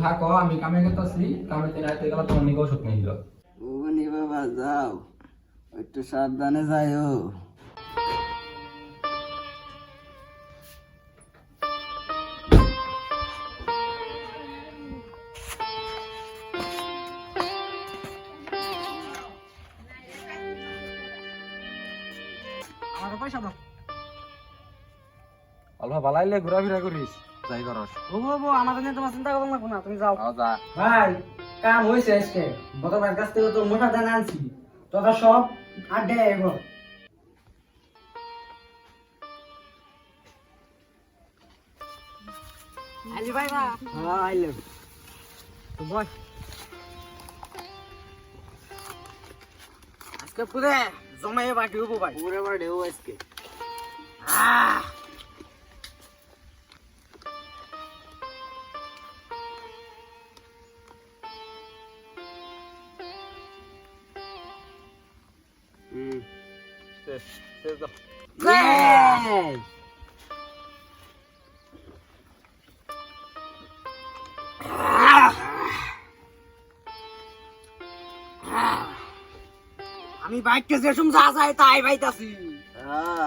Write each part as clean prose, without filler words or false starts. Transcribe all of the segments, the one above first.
থাকো, আমি কামে গেতেছি, কামে দিন রাতে গেলে তোমার নিকে ওষুধ নিয়ে দিল। ওনি বাবা যাও, একটু সাবধানে যাইও। আমার পয়সা দাও। অল্প বালাইলে ঘোরাফেরা করিস, যাই করস। ও আমাদের নিয়ে তোমার চিন্তা করো না, তুমি যাও। যা। ভাই কাম হয়েছে আজকে, গতবার কাছ থেকে তো মোটা দানা আনছি, তোরা সব আড্ডায় এগো। আলি ভাই না? হ্যাঁ আইলে। তো বল। আজকে পুরে জমায়ে বাটি হবো ভাই। পুরে বাড়ি ও আজকে। আহ শেষ শেষ দাও। Yes! আমি বাইকটা যেসম যা যায় তাই বাইতাছি।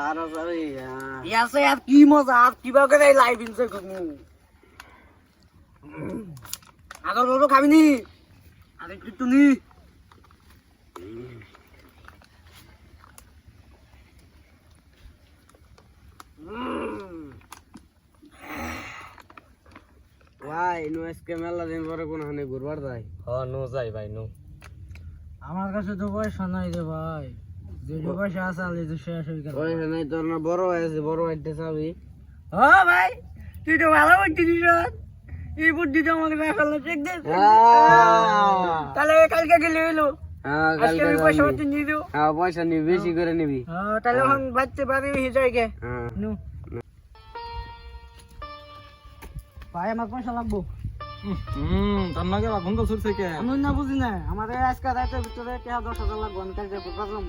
আরো যাবি? ইয়াছে আর কি মজা, আর কিবা করে লাইভ ইনজয় করবো। আগর বড় খাবি নি? আরে একটু নি। ভাই নু আজকে মেলা দিন পরে কোন হানে ঘুরবার যাই। নো যাই ভাই নো। আমার কাছে তো পয়সা নাই রে ভাই, যে পয়সা আছে আলে তো শেষ হয়ে গেল। পয়সা নাই তোর না, বড় হয়েছে, বড় হইতে চাবি। ও ভাই তুই তো ভালো বুদ্ধি দিস, এই বুদ্ধি তো আমাকে রাখাল চেক দে। তাহলে কালকে গেলে হইলো, আজকে আমি পয়সা পাতি নিয়ে দেবো। পয়সা নিবি, বেশি করে নিবি। তাহলে এখন বাচ্চা বাড়ি হয়ে যায় গে। নু ভাই আমার পয়সা লাগবো। তার নাকি এখন তো ছুটছে কে? আমি না বুঝি না, আমার আজকে রাতের ভিতরে 10,000 লাগবো, আমি কালকে বুঝলাম।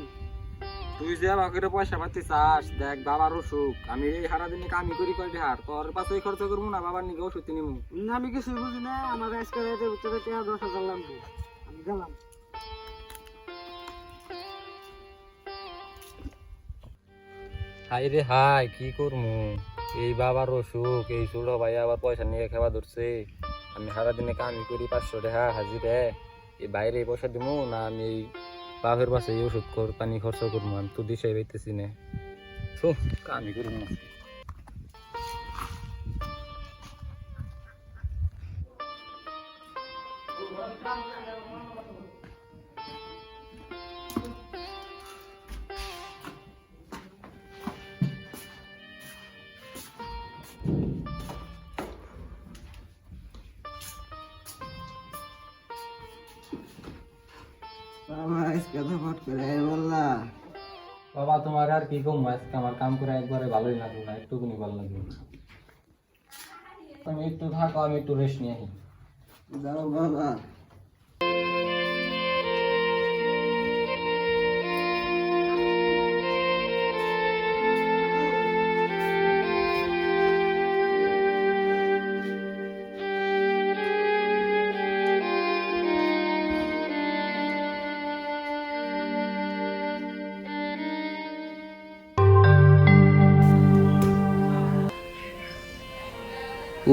তুই যে বাকিরে পয়সা পাতি চাস, দেখ বাবার অসুখ, আমি এই সারাদিনে কামি করি কয় ঢার, তোর পাশে খরচ করবো না, বাবার নিকে ওষুধ নিমু। আমি কিছুই বুঝি না, আমার আজকে রাতের ভিতরে 10,000 লাগবো, আমি গেলাম। হাই রে হাই, কি করমু? এই বাবার অসুখ, এই ছোট ভাই আবার পয়সা নিয়ে খাওয়া ধরছে। আমি সারাদিনে কামি করি 500 টাকা হাজিরে, এই বাইরে পয়সা দিমু না আমি এই বাপের পাশে এই ওষুধ পানি খরচ করবো? আমি তো দিশাই পাইতেছি না, কামি করবো না। বাবা আজকে তো ফট করে বললা। বাবা তোমার আর কি কম, আজকে আমার কাম করে একবারে ভালোই লাগলো না, একটুকুনি ভালো লাগলো না। তুমি একটু থাকো, আমি একটু রেস্ট নিয়ে আসি। যাও বাবা।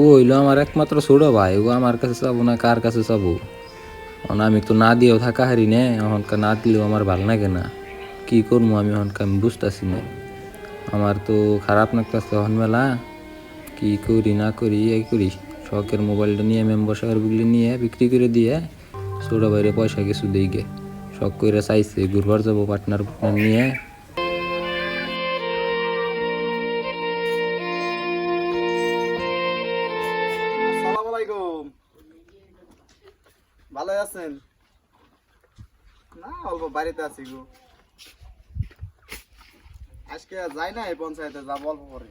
ও হইলো আমার একমাত্র ছোট ভাই, ও আমার কাছে চাবো না কার কাছে চাবো? আমি তো না দিয়েও থাকা হারি নে, এখনকার না দিলেও আমার ভাল লাগে না। কি করবো আমি এখনকার, আমি বুঝতেছি না। আমার তো খারাপ লাগতেছে এখন মেলা, কি করি না করি এই করি। শখের মোবাইলটা নিয়ে মেম্বার সার্ভিসগুলি নিয়ে বিক্রি করে দিয়ে ছোট ভাইরে পয়সা কিছু দিই গে। শখ করে চাইছে ঘুরবার যাবো পার্টনার নিয়ে। আসসালামু আলাইকুম, ভালো আছেন? না অল্প বাড়িতে আছি গো, আজকে যাই না এই পঞ্চায়েতে, যাবো অল্প পরে।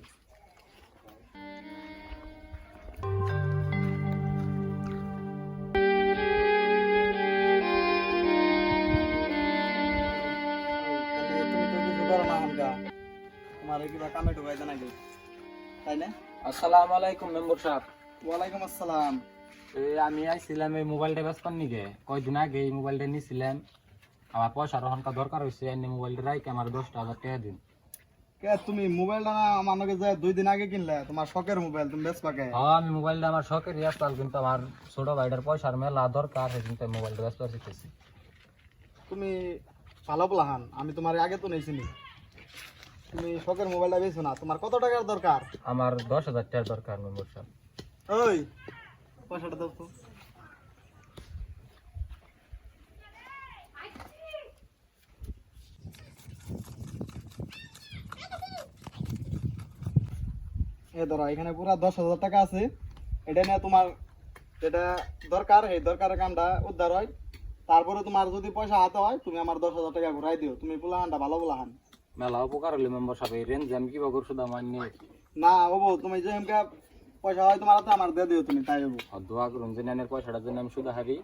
তুমি তো কিছু করো না এখনকার, তোমার কিবা কামে ঢুকাইতে নাকি, তাই না? আসসালামু আলাইকুম মেম্বার সাহেব। ওয়ালাইকুম আসসালাম। আমি আইছিলাম এই মোবাইলটা বেচবার নিকে, কয়দিন আগে এই মোবাইলটা নিছিলাম, আমার পয়সার ওখানকার দরকার হয়েছে, এনে মোবাইলটা রাইকে আমার 10,000 টাকা দিন। কে তুমি মোবাইলটা না আমার নাকি যায় 2 দিন আগে কিনলে, তোমার শখের মোবাইল, তুমি বেচবা কে? হ্যাঁ আমি মোবাইলটা আমার শখের ইয়াস্তাল, কিন্তু আমার ছোট ভাইটার পয়সার মেলা দরকার, সেদিন তাই মোবাইলটা বেচবার শিখেছি। তুমি ভালো বলাহান, আমি তোমার আগে তো নেইছিনি। তুমি শখের মোবাইলটা বেচো না, তোমার কত টাকার দরকার? আমার 10,000 টাকার দরকার মেম্বার সাহেব। ওই পয়সাটা দাও তো। এ ধরো, এখানে পুরো 10,000 টাকা আছে। এটা নিয়ে তোমার যেটা দরকার, এই দরকারের কামটা উদ্ধার হয়। তারপরে তোমার যদি পয়সা হাতে হয়, তুমি আমার 10,000 টাকা ঘুরাই দিও। তুমি পোলাহানটা ভালো পোলাহান মেলা উপকার হলে মেম্বার সাহেব, এই রেঞ্জ আমি কিবা করছো দাম আনি না হবো। তুমি যে এমকে পয়সা হয় তোমার হাতে, আমার দিয়ে দিও তুমি, তাই হবো। দোয়া করুন যে নেনের পয়সাটার জন্য আমি শুধু হারি,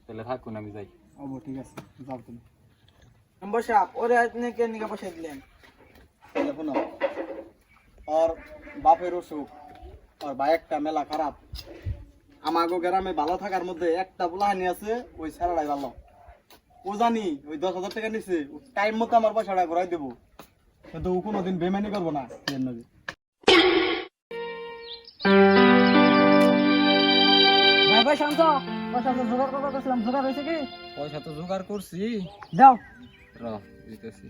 তাহলে থাকুন আমি যাই। হবো, ঠিক আছে, যাও তুমি। মেম্বার সাহেব ওরে আপনি কে নিকা পয়সা দিলেন? দেখুন, ওর বাপের অসুখ, ওর বাইকটা মেলা খারাপ। আমাগো গ্রামে ভালো থাকার মধ্যে একটা পোলাহানি আছে, ওই ছেড়াটাই ভালো। ও জানি ওই 10,000 টাকা নিচ্ছে, টাইম মতো আমার পয়সাটা ঘুরাই দেবো, কিন্তু ও কোনোদিন বেমানি করবো না। ভাই ভাই শান্ত, পয়সা তো জোগাড় করতে গেছিলাম, জোগাড় হয়েছে কি? পয়সা তো জোগাড় করছি, দাও। দিতেছি।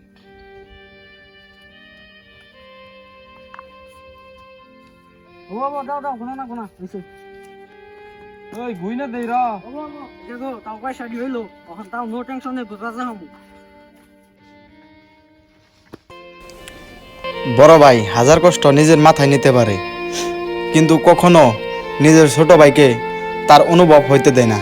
ও বাবা দাও দাও, গোনা না গোনা হয়েছে। ওই গুই না দেই র। ও বাবা দেখো তাও পয়সা দিয়ে হইলো, এখন তাও নো টেনশনে বুঝাতে হবো। বড় ভাই হাজার কষ্ট নিজের মাথায় নিতে পারে, কিন্তু কখনো নিজের ছোট ভাইকে তার অনুভব হইতে দেয় না।